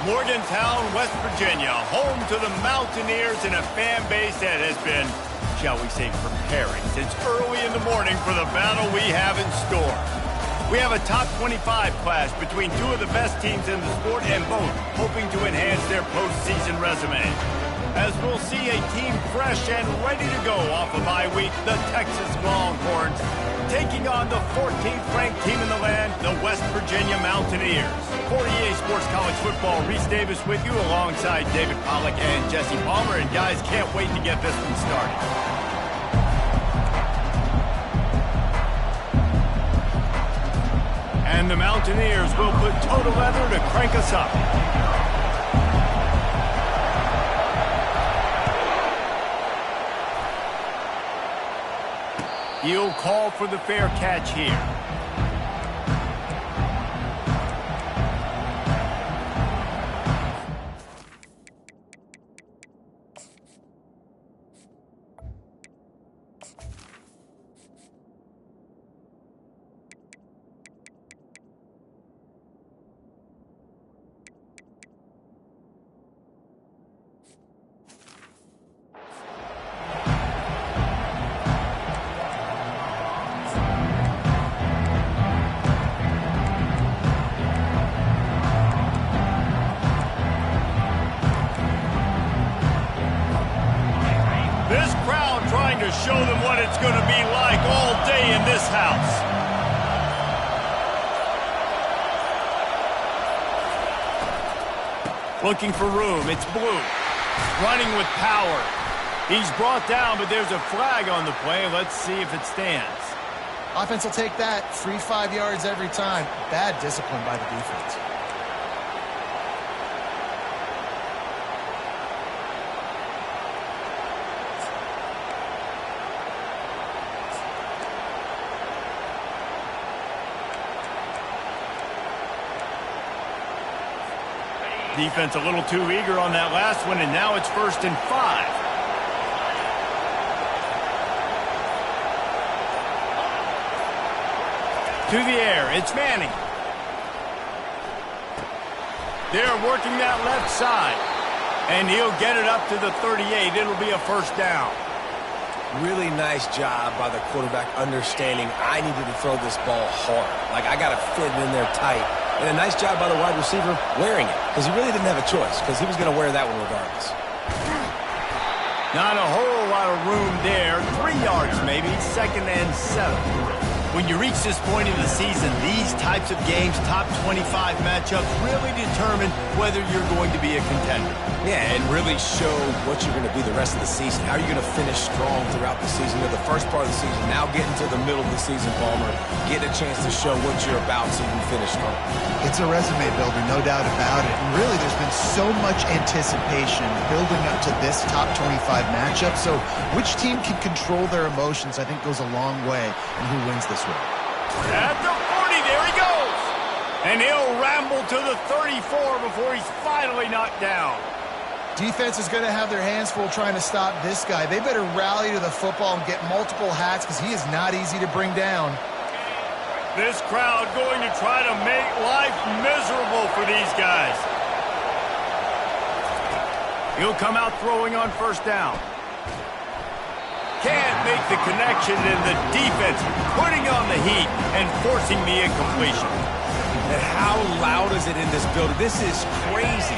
Morgantown, West Virginia, home to the Mountaineers and a fan base that has been, shall we say, preparing since early in the morning for the battle we have in store. We have a top 25 class between two of the best teams in the sport and both hoping to enhance their postseason resume. As we'll see a team fresh and ready to go off of bye week, the Texas Longhorns, taking on the 14th ranked team in the land, the West Virginia Mountaineers. For EA Sports College Football, Reese Davis with you alongside David Pollack and Jesse Palmer. And guys, can't wait to get this one started. And the Mountaineers will put total leather to crank us up. He'll call for the fair catch here. To show them what it's going to be like all day in this house. Looking for room. It's Blue. Running with power. He's brought down, but there's a flag on the play. Let's see if it stands. Offense will take that. Free 5 yards every time. Bad discipline by the defense. Defense a little too eager on that last one, and now it's 1st and 5. To the air, it's Manning. They're working that left side, and he'll get it up to the 38. It'll be a 1st down. Really nice job by the quarterback understanding I needed to throw this ball hard. Like, I got to fit it in there tight. And a nice job by the wide receiver wearing it, because he really didn't have a choice, because he was going to wear that one regardless. Not a whole lot of room there. 3 yards maybe, 2nd and 7. When you reach this point in the season, these types of games, top 25 matchups, really determine whether you're going to be a contender. Yeah, and really show what you're going to be the rest of the season. How are you going to finish strong throughout the season, or the first part of the season, now getting to the middle of the season, Palmer, get a chance to show what you're about so you can finish strong. It's a resume builder, no doubt about it. And really, there's been so much anticipation building up to this top 25 matchup. So which team can control their emotions, I think, goes a long way in who wins this one. At the 40, there he goes. And he'll ramble to the 34 before he's finally knocked down. Defense is going to have their hands full trying to stop this guy. They better rally to the football and get multiple hats, because he is not easy to bring down. This crowd going to try to make life miserable for these guys. He'll come out throwing on 1st down. Can't make the connection, and the defense putting on the heat and forcing the incompletion. And how loud is it in this building? This is crazy.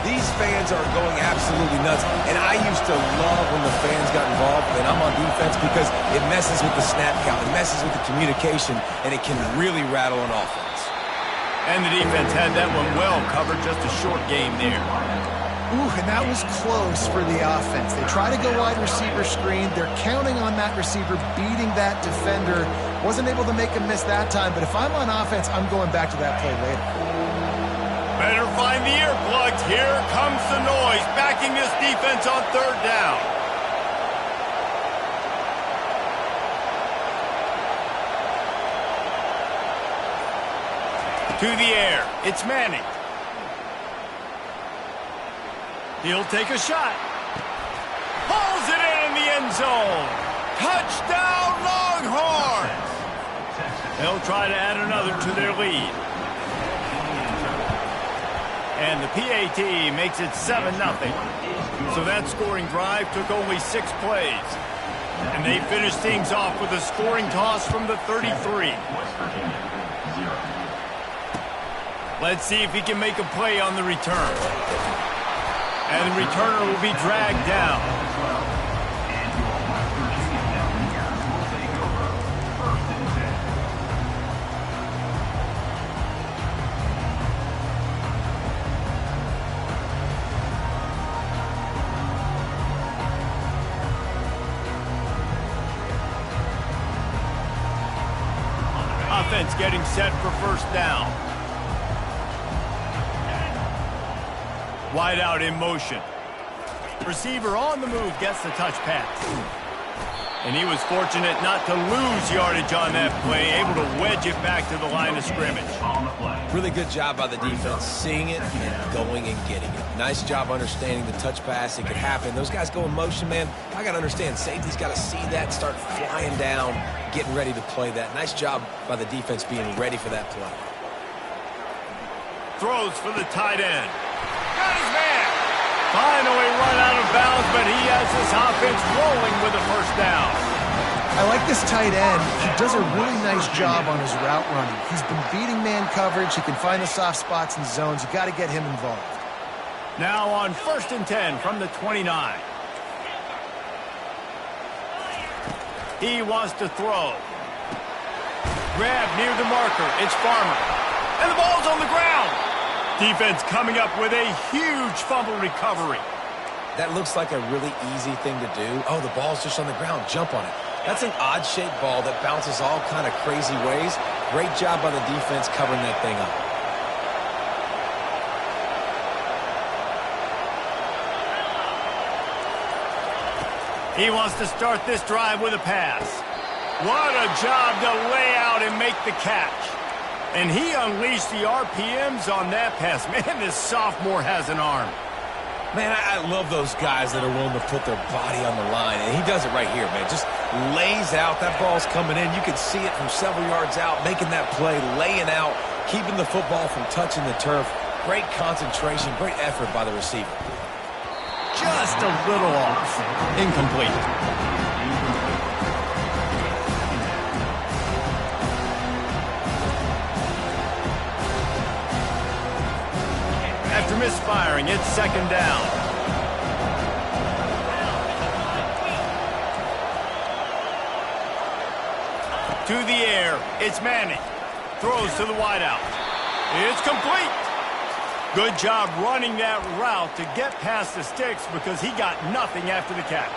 These fans are going absolutely nuts. And I used to love when the fans got involved, and I'm on defense, because it messes with the snap count. It messes with the communication, and it can really rattle an offense. And the defense had that one well covered. Just a short game there. Ooh, and that was close for the offense. They try to go wide receiver screen. They're counting on that receiver beating that defender. Wasn't able to make him miss that time, but if I'm on offense, I'm going back to that play later. Better find the earplugs. Here comes the noise, backing this defense on 3rd down. To the air, it's Manning. He'll take a shot. Pulls it in the end zone. Touchdown, Longhorns! They'll try to add another to their lead. And the PAT makes it 7-0. So that scoring drive took only 6 plays. And they finished things off with a scoring toss from the 33. Let's see if he can make a play on the return. And the returner will be dragged down. Offense getting set for first down. Wide out in motion. Receiver on the move gets the touch pass. And he was fortunate not to lose yardage on that play, able to wedge it back to the line of scrimmage. Really good job by the defense, seeing it and going and getting it. Nice job understanding the touch pass. It could happen. Those guys go in motion, man. I got to understand, safety's got to see that, start flying down, getting ready to play that. Nice job by the defense being ready for that play. Throws for the tight end. Got his man. Finally run out of bounds, but he has this offense rolling with a first down. I like this tight end. He does a really nice job on his route running. He's been beating man coverage. He can find the soft spots and zones. You got to get him involved. Now on 1st and 10 from the 29. He wants to throw. Grab near the marker. It's Farmer. And the ball's on the ground. Defense coming up with a huge fumble recovery. That looks like a really easy thing to do. Oh, the ball's just on the ground. Jump on it. That's an odd-shaped ball that bounces all kind of crazy ways. Great job by the defense covering that thing up. He wants to start this drive with a pass. What a job to lay out and make the catch. And he unleashed the RPMs on that pass. Man, this sophomore has an arm. Man, I love those guys that are willing to put their body on the line. And he does it right here, man. Just lays out. That ball's coming in. You can see it from several yards out, making that play, laying out, keeping the football from touching the turf. Great concentration, great effort by the receiver. Just a little off. Incomplete. After misfiring, it's 2nd down. To the air, it's Manning. Throws to the wideout. It's complete. Good job running that route to get past the sticks because he got nothing after the catch.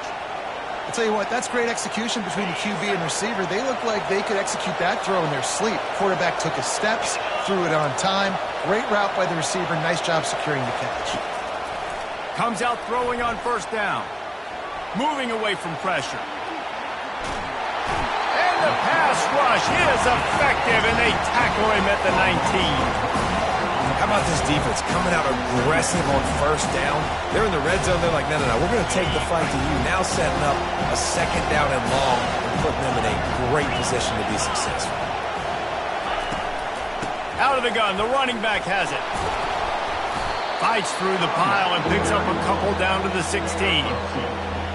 I'll tell you what, that's great execution between the QB and receiver. They look like they could execute that throw in their sleep. Quarterback took his steps, threw it on time. Great route by the receiver. Nice job securing the catch. Comes out throwing on 1st down. Moving away from pressure. And the pass rush is effective, and they tackle him at the 19. How about this defense coming out aggressive on 1st down? They're in the red zone. They're like, no, we're going to take the fight to you. Now setting up a 2nd down and long and putting them in a great position to be successful. Out of the gun, the running back has it. Fights through the pile and picks up a couple down to the 16.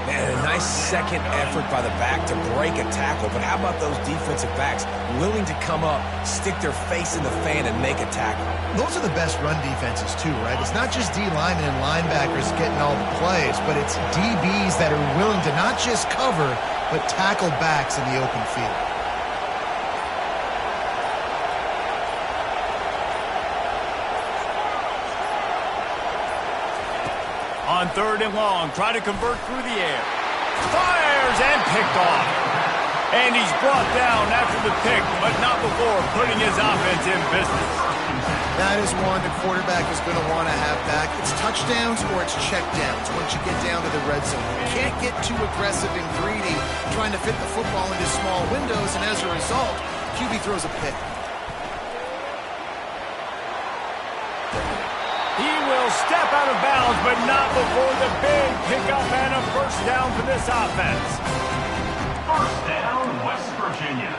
Man, a nice second effort by the back to break a tackle. But how about those defensive backs willing to come up, stick their face in the fan, and make a tackle? Those are the best run defenses, too, right? It's not just D linemen and linebackers getting all the plays, but it's DBs that are willing to not just cover, but tackle backs in the open field. On 3rd and long, try to convert through the air. Fires and picked off. And he's brought down after the pick, but not before putting his offense in business. That is one the quarterback is going to want to have back. It's touchdowns or it's checkdowns once you get down to the red zone. You can't get too aggressive and greedy trying to fit the football into small windows, and as a result, QB throws a pick. He will step out of bounds, but not before the big pickup and a 1st down for this offense. 1st down, West Virginia.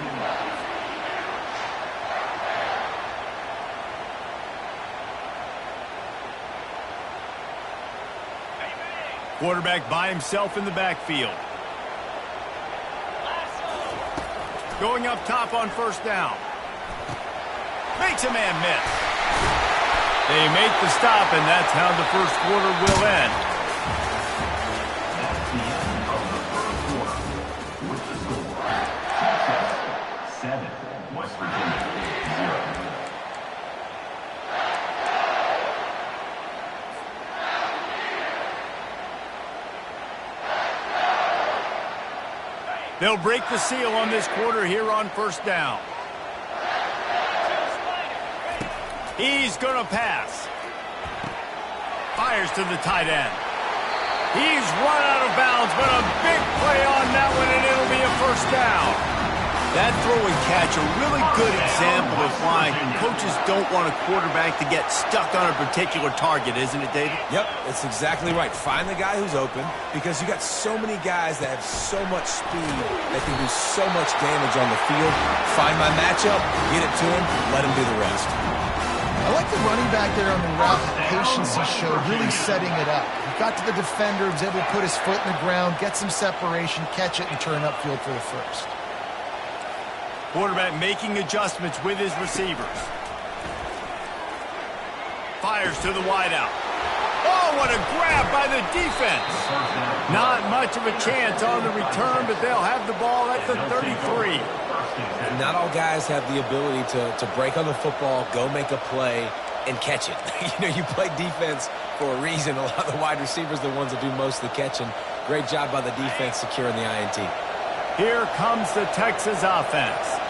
Quarterback by himself in the backfield. Going up top on first down. Makes a man miss. They make the stop, and that's how the first quarter will end. That's the end of the first quarter. With the score, Texas 7, West Virginia 0. They'll break the seal on this quarter here on first down. He's going to pass. Fires to the tight end. He's run out of bounds, but a big play on that one, and it'll be a first down. That throw and catch, a really good example of why coaches don't want a quarterback to get stuck on a particular target, isn't it, David? Yep, it's exactly right. Find the guy who's open, because you got so many guys that have so much speed that can do so much damage on the field. Find my matchup, get it to him, let him do the rest. I like the running back there on the route, the patience he showed, really setting it up. He got to the defender, was able to put his foot in the ground, get some separation, catch it, and turn upfield for the first. Quarterback making adjustments with his receivers. Fires to the wideout. Oh, what a grab by the defense. Not much of a chance on the return, but they'll have the ball at the 33. Not all guys have the ability to break on the football, go make a play, and catch it. You play defense for a reason. A lot of the wide receivers are the ones that do most of the catching. Great job by the defense securing the INT. Here comes the Texas offense.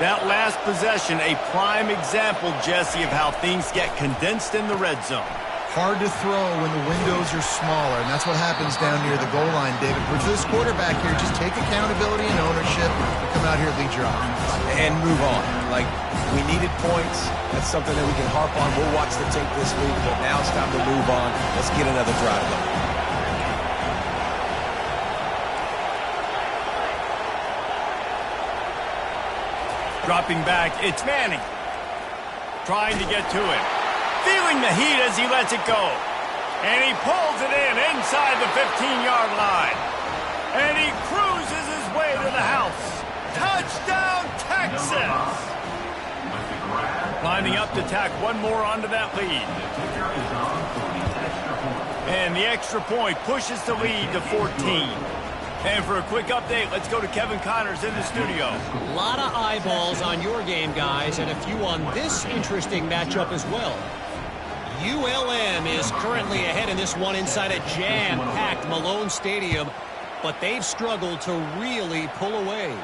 That last possession, a prime example, Jesse, of how things get condensed in the red zone. Hard to throw when the windows are smaller, and that's what happens down near the goal line, David. For this quarterback here, just take accountability and ownership and come out here and lead your offense. And move on. Like, we needed points. That's something that we can harp on. We'll watch the tape this week, but now it's time to move on. Let's get another drive going. Dropping back, it's Manning. Trying to get to him. Feeling the heat as he lets it go. And he pulls it in inside the 15-yard line. And he cruises his way to the house. Touchdown, Texas! Lining up to tack one more onto that lead. And the extra point pushes the lead to 14. And for a quick update, let's go to Kevin Connors in the studio. A lot of eyeballs on your game, guys, and a few on this interesting matchup as well. ULM is currently ahead in this one inside a jam-packed Malone Stadium, but they've struggled to really pull away.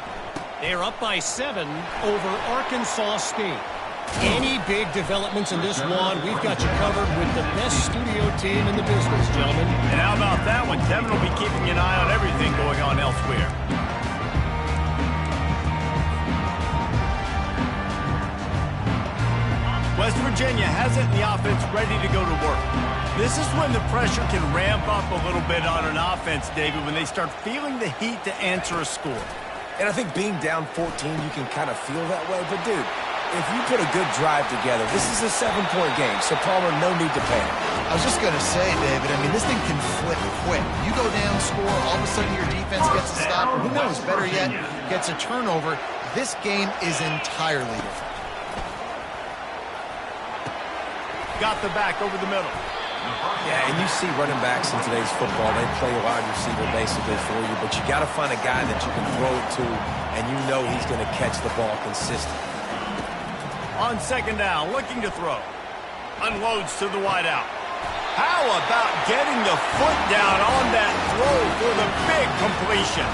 They're up by 7 over Arkansas State. Any big developments in this one, we've got you covered with the best studio team in the business, gentlemen. And how about that one? Kevin will be keeping an eye on everything going on elsewhere. West Virginia has it in the offense ready to go to work. This is when the pressure can ramp up a little bit on an offense, David, when they start feeling the heat to answer a score. And I think being down 14, you can kind of feel that way. But, dude, if you put a good drive together, this is a 7-point game, so Palmer, no need to panic. I was just going to say, David, I mean, this thing can flip quick. You go down, score, all of a sudden your defense gets a stop, or who knows, better yet, gets a turnover. This game is entirely different. Got the back over the middle. Yeah, and you see running backs in today's football, they play a wide receiver basically for you, but you got to find a guy that you can throw it to, and you know he's going to catch the ball consistently. On second down, looking to throw. Unloads to the wideout. How about getting the foot down on that throw for the big completion?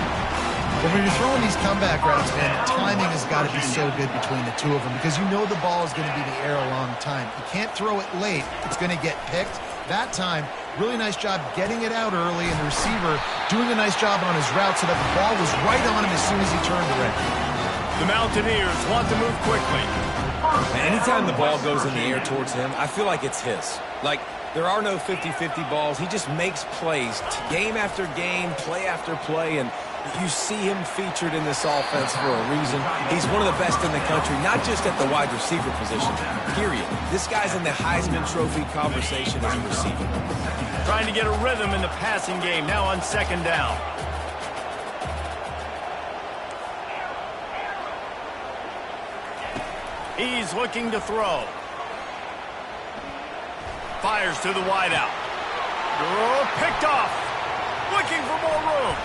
But when you're throwing these comeback routes, man, the timing has got to be so good between the two of them because you know the ball is going to be in the air a long time. You can't throw it late. It's going to get picked. That time, really nice job getting it out early, and the receiver doing a nice job on his route so that the ball was right on him as soon as he turned around. The Mountaineers want to move quickly. And anytime the ball goes in the air towards him, I feel like it's his. Like, there are no 50-50 balls. He just makes plays game after game, play after play, and You see him featured in this offense for a reason. He's one of the best in the country, not just at the wide receiver position, period. This guy's in the Heisman Trophy conversation as a receiver. Trying to get a rhythm in the passing game now on second down. He's looking to throw. Fires to the wideout. Oh, picked off. Looking for more room.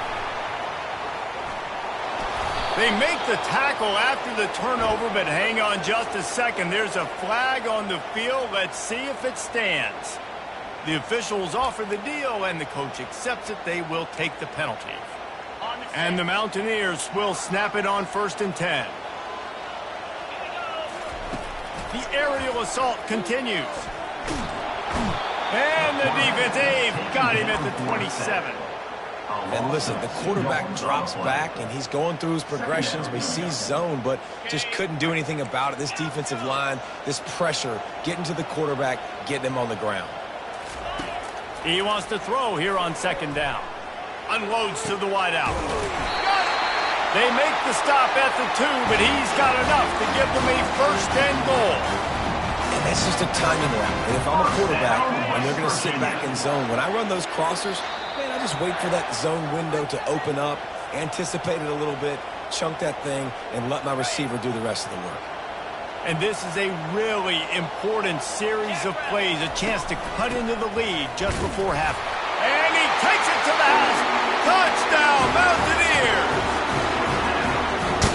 They make the tackle after the turnover, but hang on just a second. There's a flag on the field. Let's see if it stands. The officials offer the deal, and the coach accepts it. They will take the penalty. And the Mountaineers will snap it on 1st and 10. The aerial assault continues. And the defense, they've got him at the 27. And listen, the quarterback drops back, and he's going through his progressions. We see zone, but just couldn't do anything about it. This defensive line, this pressure, getting to the quarterback, getting him on the ground. He wants to throw here on second down. Unloads to the wideout. They make the stop at the 2, but he's got enough to give them a 1st and goal. And that's just a timing route. And if I'm a quarterback and they're going to sit back in zone, when I run those crossers, man, I just wait for that zone window to open up, anticipate it a little bit, chunk that thing, and let my receiver do the rest of the work. And this is a really important series of plays, a chance to cut into the lead just before half. And he takes it to the house. Touchdown, Mountaineers!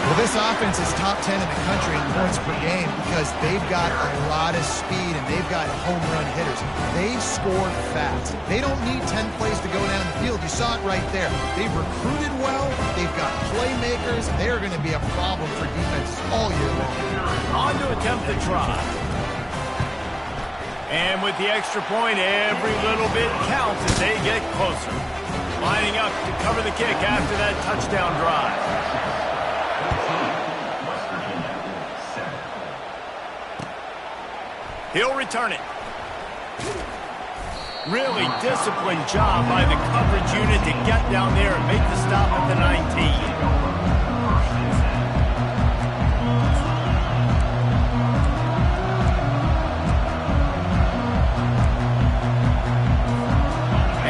Well, this offense is top 10 in the country in points per game because they've got a lot of speed and they've got home run hitters. They score fast. They don't need 10 plays to go down the field. You saw it right there. They've recruited well. They've got playmakers. They're going to be a problem for defenses all year long. On to attempt the try. And with the extra point, every little bit counts as they get closer. Lining up to cover the kick after that touchdown drive. He'll return it. Really disciplined job by the coverage unit to get down there and make the stop at the 19.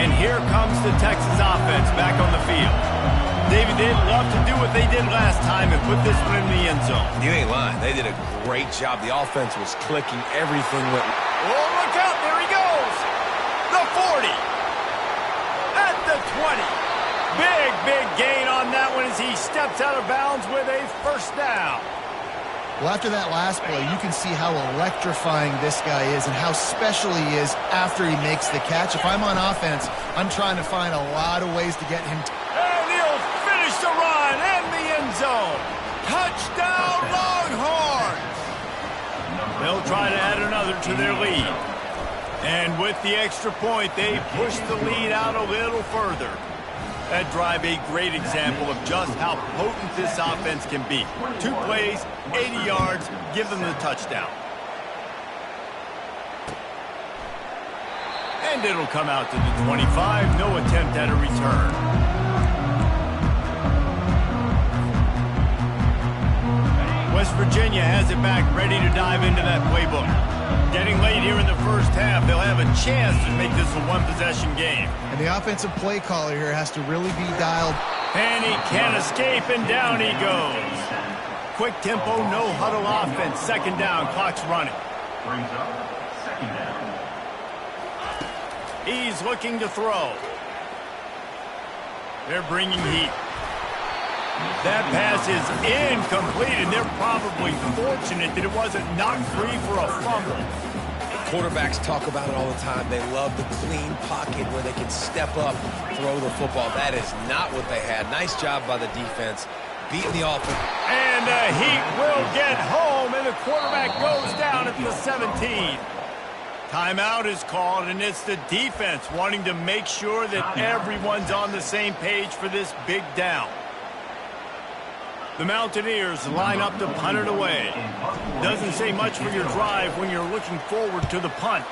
And here comes the Texas offense back on the field. David, they'd love to do what they did last time and put this one in the end zone. You ain't lying. They did a great job. The offense was clicking. Everything went... Oh, look out. There he goes. The 40. At the 20. Big gain on that one as he steps out of bounds with a 1st down. Well, after that last play, you can see how electrifying this guy is and how special he is after he makes the catch. If I'm on offense, I'm trying to find a lot of ways to get him and he'll finish the run and the end zone. Touchdown, Longhorns! They'll try to add another to their lead. And with the extra point, they push the lead out a little further. That drive, a great example of just how potent this offense can be. 2 plays, 80 yards, give them the touchdown. And it'll come out to the 25, no attempt at a return. West Virginia has it back, ready to dive into that playbook. Getting late here in the first half, they'll have a chance to make this a one-possession game. And the offensive play caller here has to really be dialed. And he can't escape, and down he goes. Quick tempo, no huddle offense. 2nd down, clock's running. Brings up 2nd down. He's looking to throw. They're bringing heat. That pass is incomplete, and they're probably fortunate that it wasn't knocked free for a fumble. Quarterbacks talk about it all the time. They love the clean pocket where they can step up, throw the football. That is not what they had. Nice job by the defense, beating the offense. And the Heat will get home, and the quarterback goes down at the 17. Timeout is called, and it's the defense wanting to make sure that everyone's on the same page for this big down. The Mountaineers line up to punt it away. Doesn't say much for your drive when you're looking forward to the punt.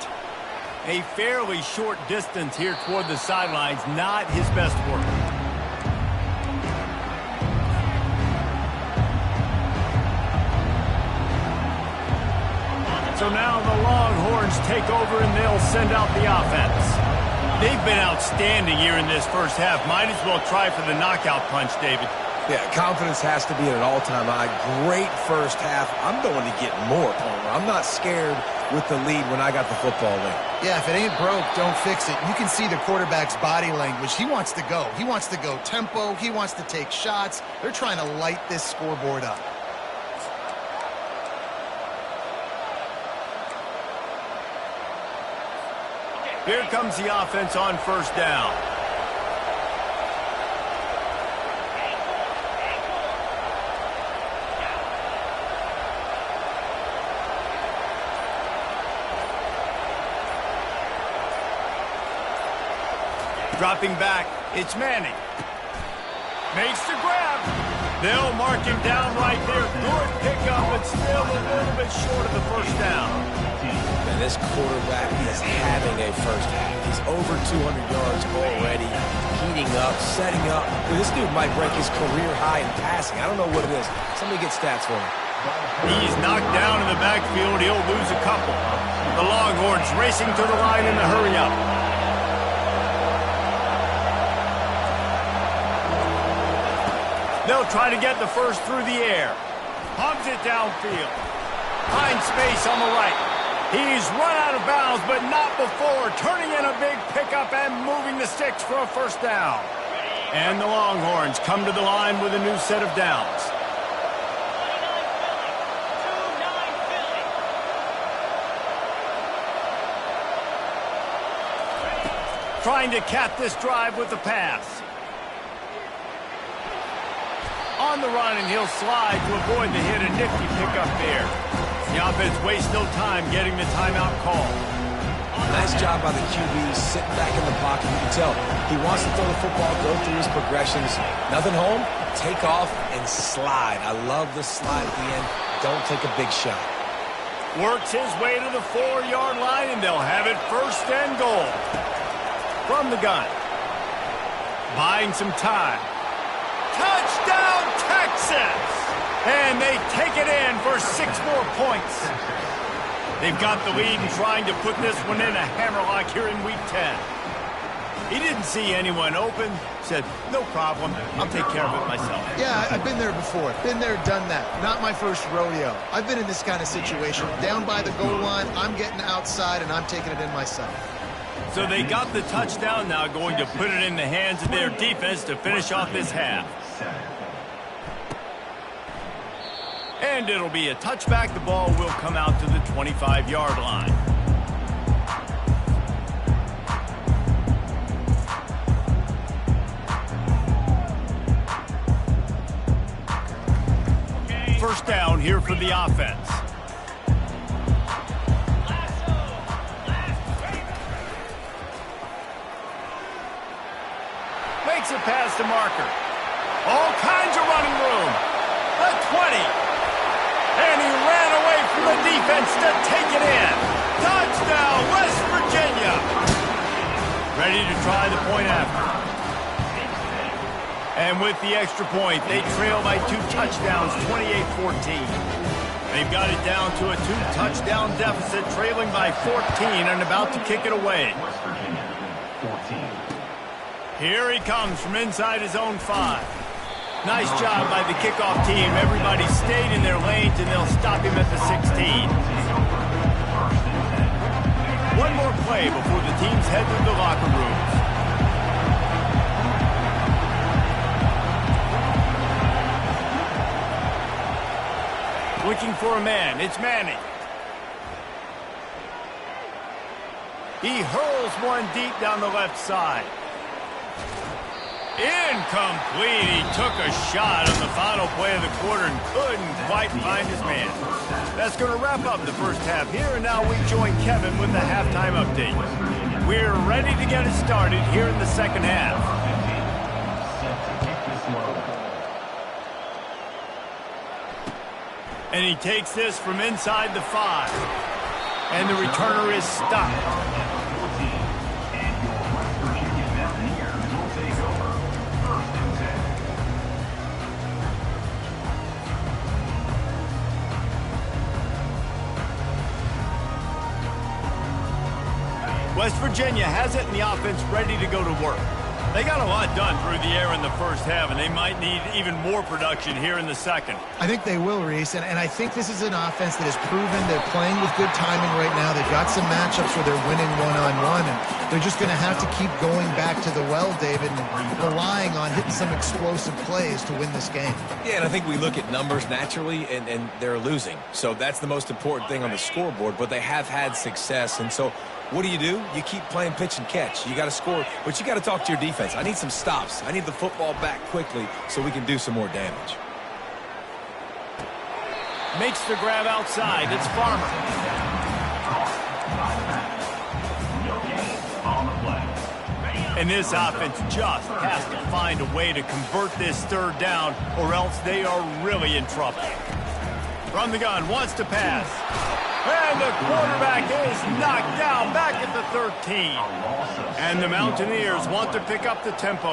A fairly short distance here toward the sidelines, not his best work. So now the Longhorns take over and they'll send out the offense. They've been outstanding here in this first half. Might as well try for the knockout punch, David. Yeah, confidence has to be at an all-time high. Great first half. I'm going to get more, Palmer. I'm not scared with the lead when I got the football in. Yeah, if it ain't broke, don't fix it. You can see the quarterback's body language. He wants to go. He wants to go tempo. He wants to take shots. They're trying to light this scoreboard up. Here comes the offense on first down. Dropping back, it's Manning. Makes the grab. They'll mark him down right there. Good pickup, but still a little bit short of the first down. And this quarterback is having a first half. He's over 200 yards already, heating up, setting up. This dude might break his career high in passing. I don't know what it is. Somebody get stats for him. He's knocked down in the backfield. He'll lose a couple. The Longhorns racing to the line in the hurry-up. They'll try to get the first through the air. Pumps it downfield. Finds space on the right. He's run out of bounds, but not before. Turning in a big pickup and moving the sticks for a first down. And the Longhorns come to the line with a new set of downs. Trying to cap this drive with the pass. On the run, and he'll slide to avoid the hit. A nifty pickup there. The offense wastes no time getting the timeout call. Nice job by the QB, sitting back in the pocket. You can tell he wants to throw the football, go through his progressions. Nothing home, take off, and slide. I love the slide at the end. Don't take a big shot. Works his way to the 4-yard line, and they'll have it first and goal. From the gun. Buying some time. Touchdown, Texas! And they take it in for 6 more points. They've got the lead and trying to put this one in a hammerlock here in Week 10. He didn't see anyone open. Said, no problem. I'll take care of it myself. Yeah, I've been there before. Been there, done that. Not my first rodeo. I've been in this kind of situation. Down by the goal line, I'm getting outside, and I'm taking it in myself. So they got the touchdown, now going to put it in the hands of their defense to finish off this half. And it'll be a touchback. The ball will come out to the 25-yard line. First down here for the offense. Makes it past the marker. All kinds of running room. The 20. And he ran away from the defense to take it in. Touchdown, West Virginia. Ready to try the point after. And with the extra point, they trail by 2 touchdowns, 28-14. They've got it down to a 2-touchdown deficit, trailing by 14 and about to kick it away. West Virginia, 14. Here he comes from inside his own 5. Nice job by the kickoff team. Everybody stayed in their lanes, and they'll stop him at the 16. One more play before the teams head to the locker rooms. Looking for a man. It's Manning. He hurls one deep down the left side. Incomplete. He took a shot on the final play of the quarter and couldn't quite find his man. That's going to wrap up the first half here, and now we join Kevin with the halftime update. We're ready to get it started here in the second half. And he takes this from inside the 5. And the returner is stopped. West Virginia has it and the offense ready to go to work. They got a lot done through the air in the first half, and they might need even more production here in the second. I think they will, Reese, and I think this is an offense that has proven they're playing with good timing right now. They've got some matchups where they're winning one-on-one, and they're just going to have to keep going back to the well, David, and relying on hitting some explosive plays to win this game. Yeah, and I think we look at numbers naturally, and they're losing. So that's the most important thing on the scoreboard, but they have had success, and so what do? You keep playing pitch and catch. You got to score, but you got to talk to your defense. I need some stops. I need the football back quickly so we can do some more damage. Makes the grab outside. It's Farmer. And this offense just has to find a way to convert this third down, or else they are really in trouble. From the gun, wants to pass. And the quarterback is knocked down back at the 13. And the Mountaineers want to pick up the tempo.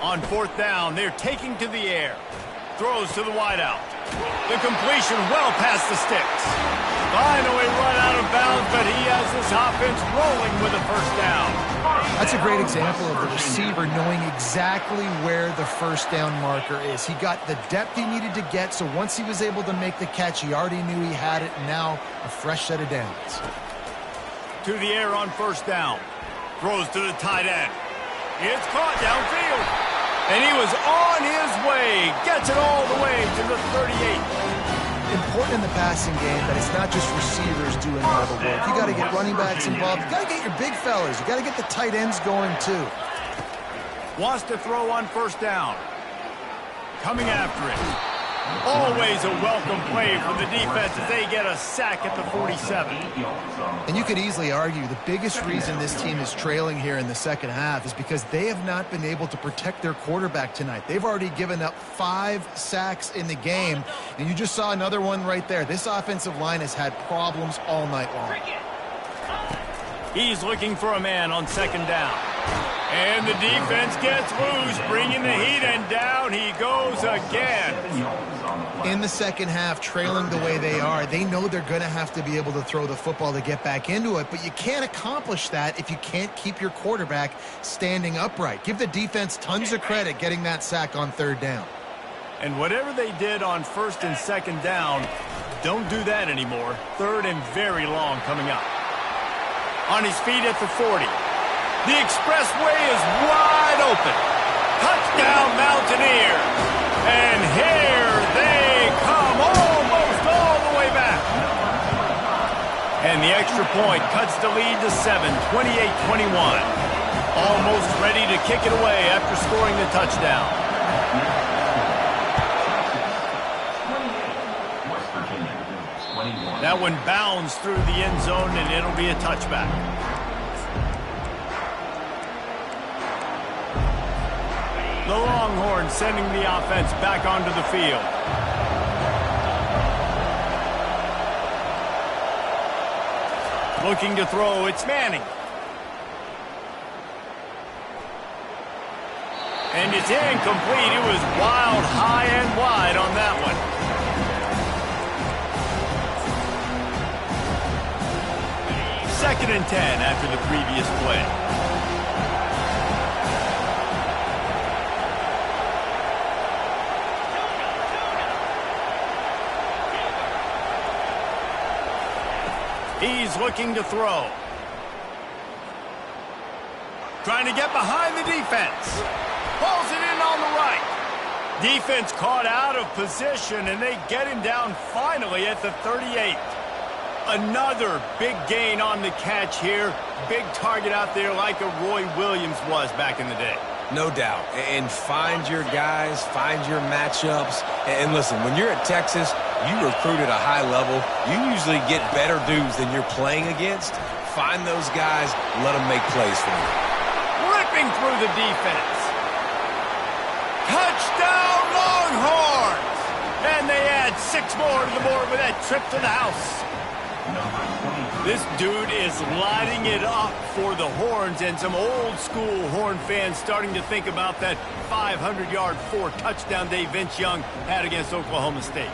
On fourth down, they're taking to the air. Throws to the wideout. The completion well past the sticks. Finally run out of bounds, but he has this offense rolling with a first down. That's a great example of the receiver knowing exactly where the first down marker is. He got the depth he needed to get, so once he was able to make the catch, he already knew he had it, and now a fresh set of downs. To the air on first down. Throws to the tight end. It's caught downfield. And he was on his way. Gets it all the way to the 38. Important in the passing game that it's not just receivers doing all the work. You got to get running backs involved. You got to get your big fellas. You got to get the tight ends going too. Wants to throw on first down. Coming after it. Always a welcome play for the defense as they get a sack at the 47. And you could easily argue the biggest reason this team is trailing here in the second half is because they have not been able to protect their quarterback tonight. They've already given up 5 sacks in the game, and you just saw another one right there. This offensive line has had problems all night long. He's looking for a man on second down. And the defense gets loose, bringing the heat, and down he goes again. In the second half, trailing the way they are, they know they're going to have to be able to throw the football to get back into it, but you can't accomplish that if you can't keep your quarterback standing upright. Give the defense tons of credit getting that sack on third down. And whatever they did on first and second down, don't do that anymore. Third and very long coming up. On his feet at the 40. The expressway is wide open. Touchdown Mountaineers. And here they come almost all the way back. And the extra point cuts the lead to 7, 28-21. Almost ready to kick it away after scoring the touchdown. That one bounds through the end zone, and it'll be a touchback. The Longhorns sending the offense back onto the field. Looking to throw, it's Manning. And it's incomplete. It was wild, high and wide on that one. Second and 10 after the previous play. He's looking to throw. Trying to get behind the defense. Pulls it in on the right. Defense caught out of position, and they get him down finally at the 38. Another big gain on the catch here. Big target out there like a Roy Williams was back in the day. No doubt. And find your guys, find your matchups. And listen, when you're at Texas, you recruit at a high level. You usually get better dudes than you're playing against. Find those guys, let them make plays for you. Ripping through the defense. Touchdown Longhorns! And they add 6 more to the board with that trip to the house. This dude is lighting it up for the Horns, and some old-school Horn fans starting to think about that 500-yard 4-touchdown day Vince Young had against Oklahoma State.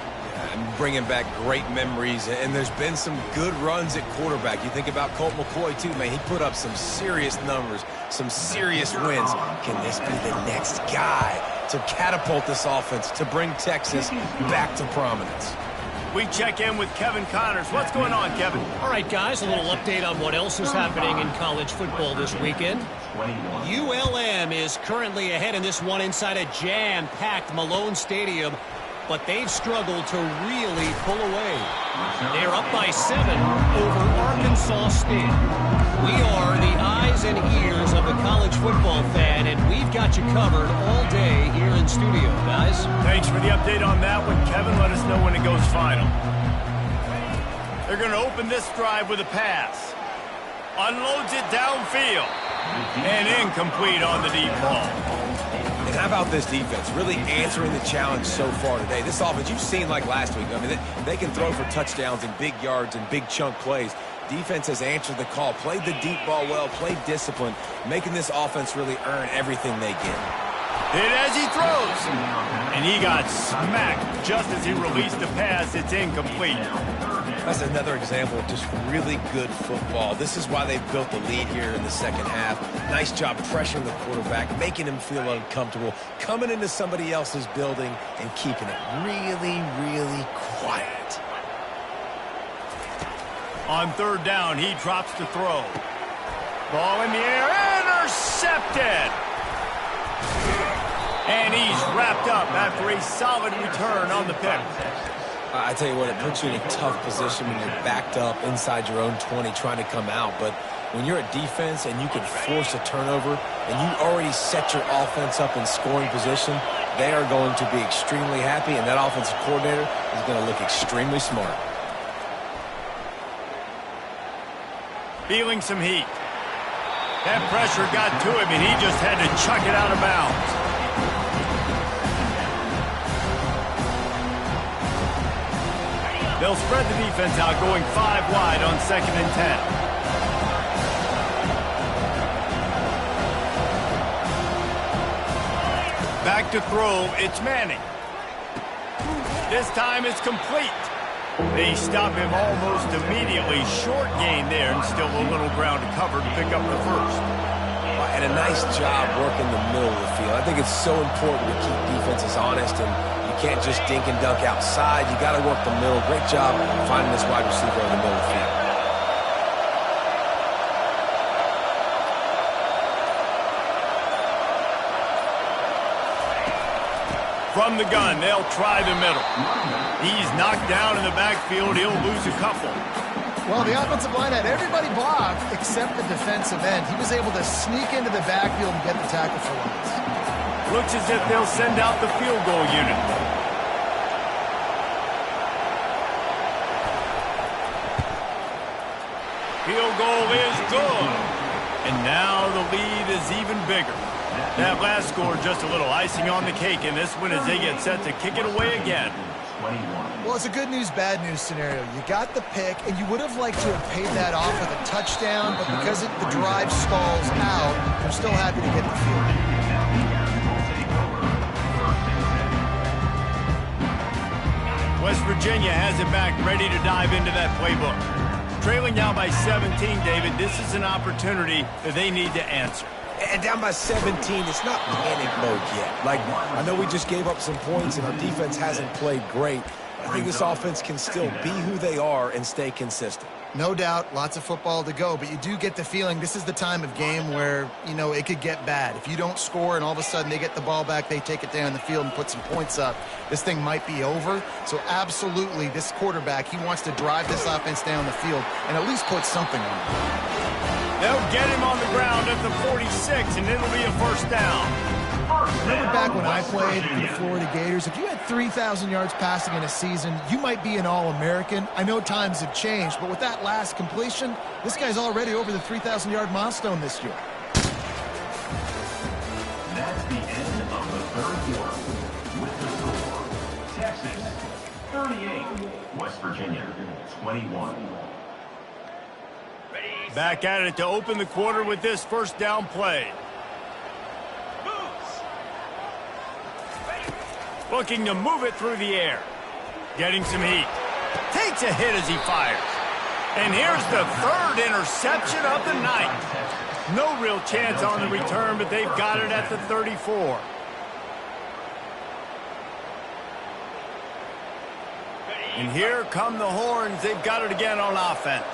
I'm bringing back great memories, and there's been some good runs at quarterback. You think about Colt McCoy, too, man. He put up some serious numbers, some serious wins. Can this be the next guy to catapult this offense, to bring Texas back to prominence? We check in with Kevin Connors. What's going on, Kevin? All right, guys, a little update on what else is happening in college football this weekend. ULM is currently ahead in this one inside a jam-packed Malone Stadium, but they've struggled to really pull away. They're up by 7 over Arkansas State. We are the eyes and ears of the college football fan, and we've got you covered all day here in studio, guys. Thanks for the update on that one, Kevin. Let us know when it goes final. They're going to open this drive with a pass. Unloads it downfield. And incomplete on the deep ball. And how about this defense really answering the challenge so far today? This offense, you've seen like last week. I mean, they can throw for touchdowns and big yards and big chunk plays. Defense has answered the call, played the deep ball well, played discipline, making this offense really earn everything they get. Hit as he throws. And he got smacked just as he released the pass. It's incomplete. That's another example of just really good football. This is why they've built the lead here in the second half. Nice job pressuring the quarterback, making him feel uncomfortable, coming into somebody else's building and keeping it really, really quiet. On third down, he drops to throw. Ball in the air, intercepted. And he's wrapped up after a solid return on the pick. I tell you what, it puts you in a tough position when you're backed up inside your own 20 trying to come out. But when you're a defense and you can force a turnover and you already set your offense up in scoring position, they are going to be extremely happy, and that offensive coordinator is going to look extremely smart. Feeling some heat. That pressure got to him, and he just had to chuck it out of bounds. They'll spread the defense out, going 5 wide on 2nd and 10. Back to throw, it's Manning. This time it's complete. They stop him almost immediately. Short gain there, and still a little ground to cover to pick up the first. And a nice job working the middle of the field. I think it's so important to keep defenses honest, and you can't just dink and dunk outside. You got to work the middle. Great job finding this wide receiver in the middle of the field. From the gun, they'll try the middle. He's knocked down in the backfield. He'll lose a couple. Well, the offensive line had everybody blocked except the defensive end. He was able to sneak into the backfield and get the tackle for once. Looks as if they'll send out the field goal unit. Field goal is good. And now the lead is even bigger. That last score just a little icing on the cake in this one as they get set to kick it away again. Well, it's a good news, bad news scenario. You got the pick, and you would have liked to have paid that off with a touchdown, but because the drive stalls out, they're still happy to get the field. West Virginia has it back, ready to dive into that playbook. Trailing down by 17, David, this is an opportunity that they need to answer. And down by 17, it's not panic mode yet. Like, I know we just gave up some points and our defense hasn't played great. I think this offense can still be who they are and stay consistent. No doubt, lots of football to go, but you do get the feeling this is the time of game where, you know, it could get bad. If you don't score and all of a sudden they get the ball back, they take it down the field and put some points up, this thing might be over. So absolutely, this quarterback, he wants to drive this offense down the field and at least put something on it. They'll get him on the ground at the 46, and it'll be a first down. Remember back when I played for the Florida Gators, if you had 3,000 yards passing in a season, you might be an All-American. I know times have changed, but with that last completion, this guy's already over the 3,000-yard milestone this year. That's the end of the third quarter. With the score, Texas 38, West Virginia 21. Back at it to open the quarter with this first down play. Looking to move it through the air. Getting some heat. Takes a hit as he fires. And here's the third interception of the night. No real chance on the return, but they've got it at the 34. And here come the horns. They've got it again on offense.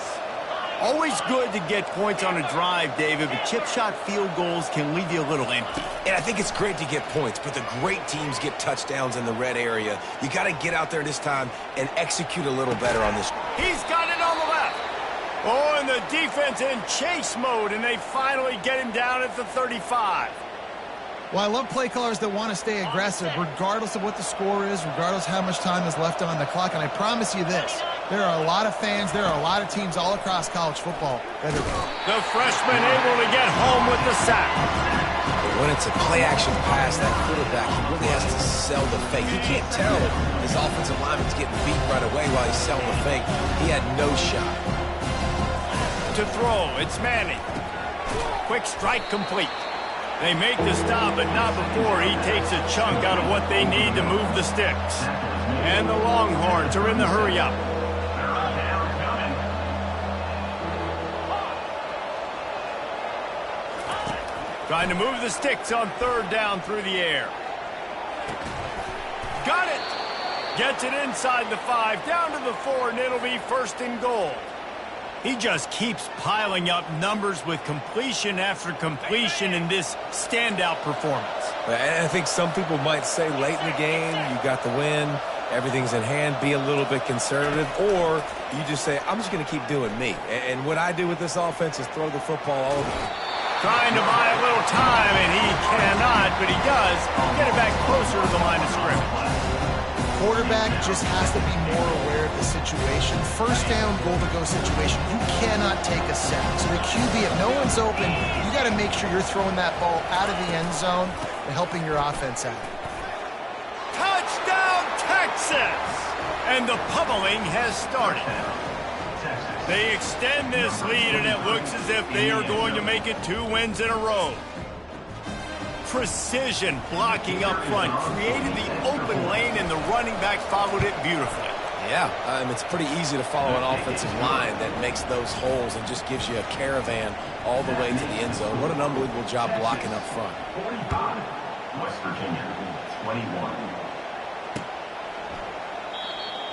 Always good to get points on a drive, David, but chip shot field goals can leave you a little empty. And I think it's great to get points, but the great teams get touchdowns in the red area. You got to get out there this time and execute a little better on this. He's got it on the left. Oh, and the defense in chase mode, and they finally get him down at the 35. Well, I love play callers that want to stay aggressive regardless of what the score is, regardless how much time is left on the clock. And I promise you this, there are a lot of fans, there are a lot of teams all across college football that are... The freshman able to get home with the sack. When it's a play-action pass, that quarterback, he really has to sell the fake. He can't tell his offensive lineman's getting beat right away while he's selling the fake. He had no shot. To throw, it's Manning. Quick strike complete. They make the stop, but not before he takes a chunk out of what they need to move the sticks. And the Longhorns are in the hurry-up. Trying to move the sticks on third down through the air. Got it! Gets it inside the 5, down to the 4, and it'll be first and goal. He just keeps piling up numbers with completion after completion in this standout performance. And I think some people might say late in the game, you got the win, everything's in hand, be a little bit conservative, or you just say, I'm just going to keep doing me. And what I do with this offense is throw the football all over. Trying to buy a little time, and he cannot, but he does get it back closer to the line of scrimmage. Quarterback just has to be more aware of the situation. First down, goal-to-go situation, you cannot take a sack. So the QB, if no one's open, you got to make sure you're throwing that ball out of the end zone and helping your offense out. Touchdown, Texas! And the pummeling has started. They extend this lead, and it looks as if they are going to make it 2 wins in a row. Precision blocking up front created the open lane, and the running back followed it beautifully. Yeah, it's pretty easy to follow an offensive line that makes those holes and just gives you a caravan all the way to the end zone. What an unbelievable job blocking up front. 45, West Virginia, 21.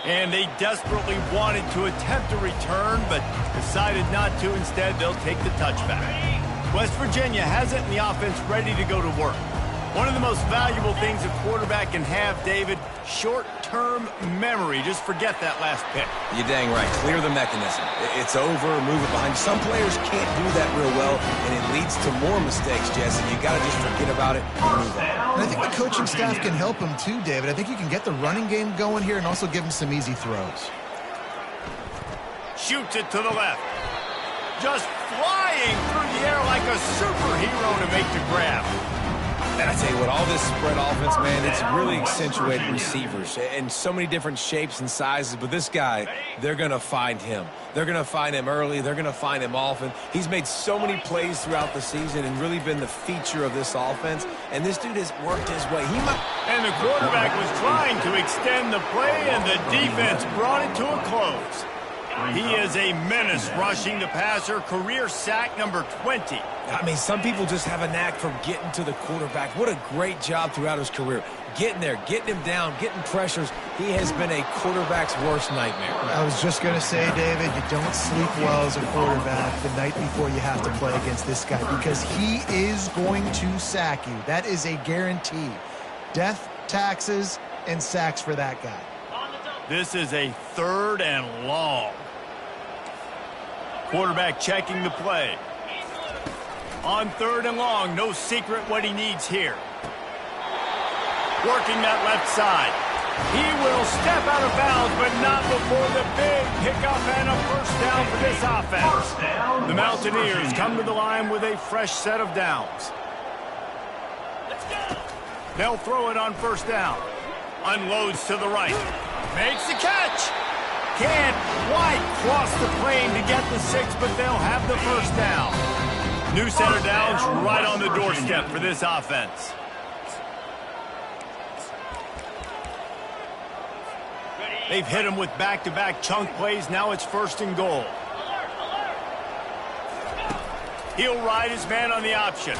And they desperately wanted to attempt a return, but decided not to. Instead, they'll take the touchback. West Virginia has it in the offense ready to go to work. One of the most valuable things a quarterback can have, David, short-term memory. Just forget that last pick. You're dang right. Clear the mechanism. It's over, move it behind. Some players can't do that real well, and it leads to more mistakes, Jesse. You got to just forget about it and move on. And I think the coaching staff can help him too, David. I think you can get the running game going here and also give him some easy throws. Shoots it to the left. Just flying through the air like a superhero to make the grab. And I tell you what, all this spread offense, man, it's really accentuated receivers in so many different shapes and sizes. But this guy, they're going to find him. They're going to find him early. They're going to find him often. He's made so many plays throughout the season and really been the feature of this offense. And this dude has worked his way. And the quarterback was trying to extend the play, and the defense brought it to a close. He is a menace rushing the passer, career sack number 20. I mean, some people just have a knack for getting to the quarterback. What a great job throughout his career. Getting there, getting him down, getting pressures. He has been a quarterback's worst nightmare. I was just going to say, David, you don't sleep well as a quarterback the night before you have to play against this guy because he is going to sack you. That is a guarantee. Death, taxes, and sacks for that guy. This is a 3rd and long. Quarterback checking the play. On 3rd and long, no secret what he needs here. Working that left side. He will step out of bounds, but not before the big pickup and a first down for this offense. The Mountaineers come to the line with a fresh set of downs. They'll throw it on first down. Unloads to the right. Makes the catch. Can't quite cross the plane to get the 6, but they'll have the first down. New set of downs right on the doorstep for this offense. They've hit him with back-to-back chunk plays. Now it's 1st and goal. He'll ride his man on the option.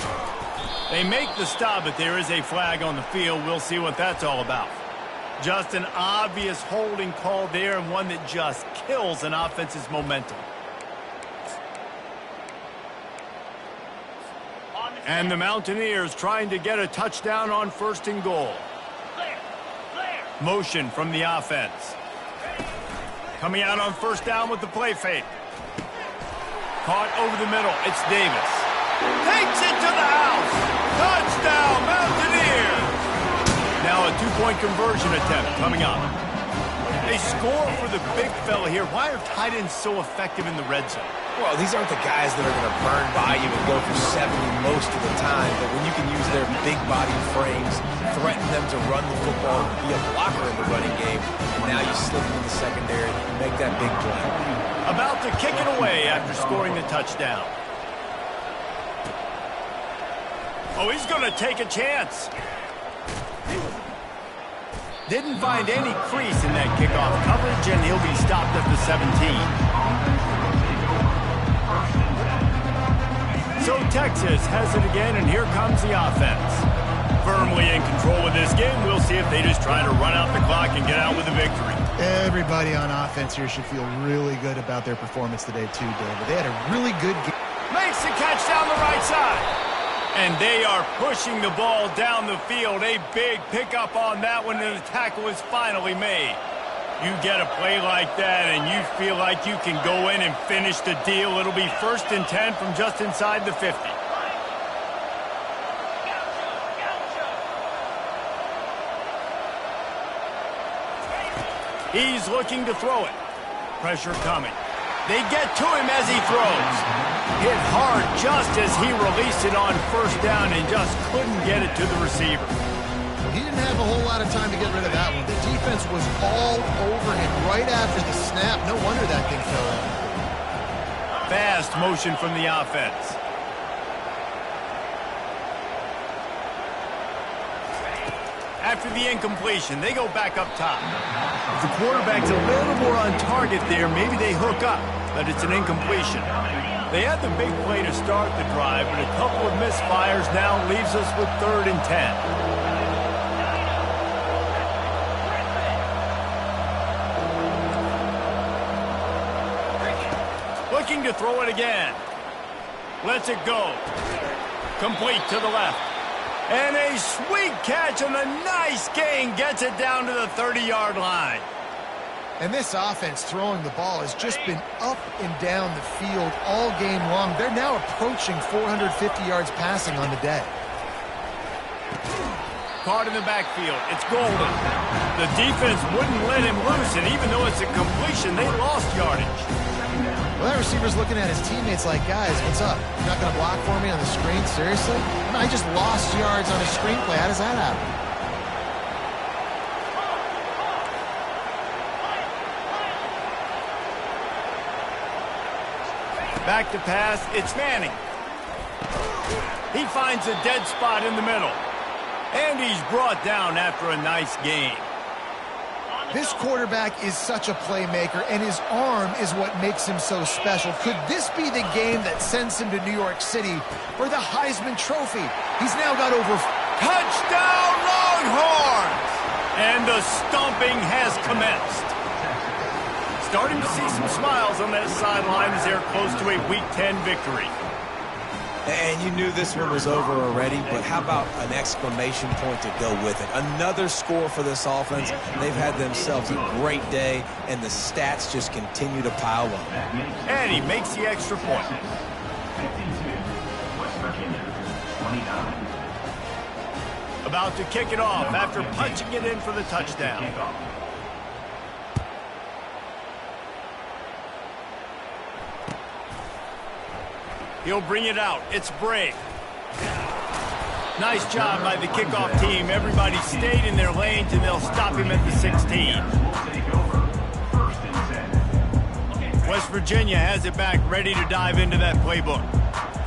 They make the stop, but there is a flag on the field. We'll see what that's all about. Just an obvious holding call there, and one that just kills an offense's momentum. And the Mountaineers trying to get a touchdown on 1st and goal. Motion from the offense. Coming out on 1st down with the play fake. Caught over the middle. It's Davis. Takes it to the house. Touchdown, Mountaineers. Now a 2-point conversion attempt coming up. They score for the big fella here. Why are tight ends so effective in the red zone? Well, these aren't the guys that are going to burn by you and go for 70 most of the time, but when you can use their big body frames, threaten them to run the football, be a blocker in the running game, and now you slip them in the secondary and make that big play. About to kick it away after scoring the touchdown. Oh, he's going to take a chance. Didn't find any crease in that kickoff coverage, and he'll be stopped at the 17. So Texas has it again, and here comes the offense. Firmly in control of this game. We'll see if they just try to run out the clock and get out with a victory. Everybody on offense here should feel really good about their performance today too, David. They had a really good game. Makes the catch down the right side. And they are pushing the ball down the field. A big pickup on that one, and the tackle is finally made. You get a play like that, and you feel like you can go in and finish the deal. It'll be 1st and 10 from just inside the 50. He's looking to throw it. Pressure coming. They get to him as he throws. Hit hard just as he released it on 1st down and just couldn't get it to the receiver. He didn't have a whole lot of time to get rid of that one. The defense was all over him right after the snap. No wonder that thing fell out. Fast motion from the offense. After the incompletion, they go back up top. If the quarterback's a little more on target there, maybe they hook up, but it's an incompletion. They had the big play to start the drive, but a couple of misfires now leaves us with 3rd and 10. Looking to throw it again. Lets it go. Complete to the left. And a sweet catch and a nice gain gets it down to the 30-yard line. And this offense throwing the ball has just been up and down the field all game long. They're now approaching 450 yards passing on the day. Caught in the backfield. It's Golden. The defense wouldn't let him loose, and even though it's a completion, they lost yardage. Well, that receiver's looking at his teammates like, guys, what's up? You're not going to block for me on the screen? Seriously? I just lost yards on a screenplay. How does that happen? Back to pass. It's Manning. He finds a dead spot in the middle. And he's brought down after a nice gain. This quarterback is such a playmaker, and his arm is what makes him so special. Could this be the game that sends him to New York City for the Heisman Trophy? He's now got over... Touchdown, Longhorns! And the stomping has commenced. Starting to see some smiles on that sideline as they're close to a Week 10 victory. And you knew this one was over already, but how about an exclamation point to go with it? Another score for this offense. They've had themselves a great day, and the stats just continue to pile up. And he makes the extra point. 52, West Virginia, 29. About to kick it off after punching it in for the touchdown. He'll bring it out. It's Bray. Nice job by the kickoff team. Everybody stayed in their lanes, and they'll stop him at the 16. West Virginia has it back, ready to dive into that playbook.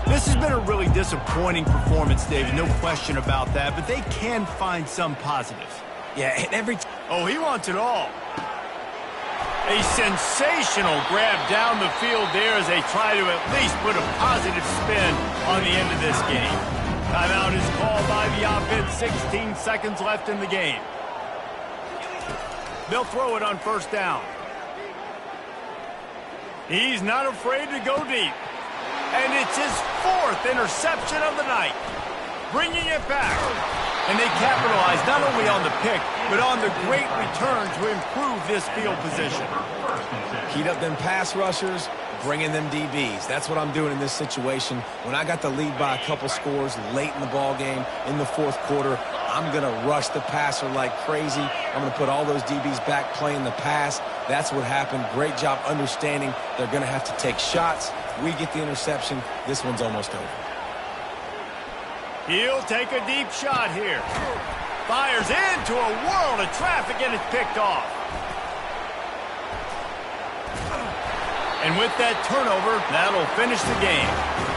This has been a really disappointing performance, David. No question about that, but they can find some positives. Yeah, and every... Oh, he wants it all. A sensational grab down the field there as they try to at least put a positive spin on the end of this game. Timeout is called by the offense. 16 seconds left in the game. They'll throw it on first down. He's not afraid to go deep. And it's his 4th interception of the night. Bringing it back. And they capitalize not only on the pick, but on the great return to improve this field position. Heat up them pass rushers, bring in them DBs. That's what I'm doing in this situation. When I got the lead by a couple scores late in the ball game, in the 4th quarter, I'm going to rush the passer like crazy. I'm going to put all those DBs back playing the pass. That's what happened. Great job understanding they're going to have to take shots. We get the interception. This one's almost over. He'll take a deep shot here. Fires into a world of traffic and it's picked off. And with that turnover, that'll finish the game.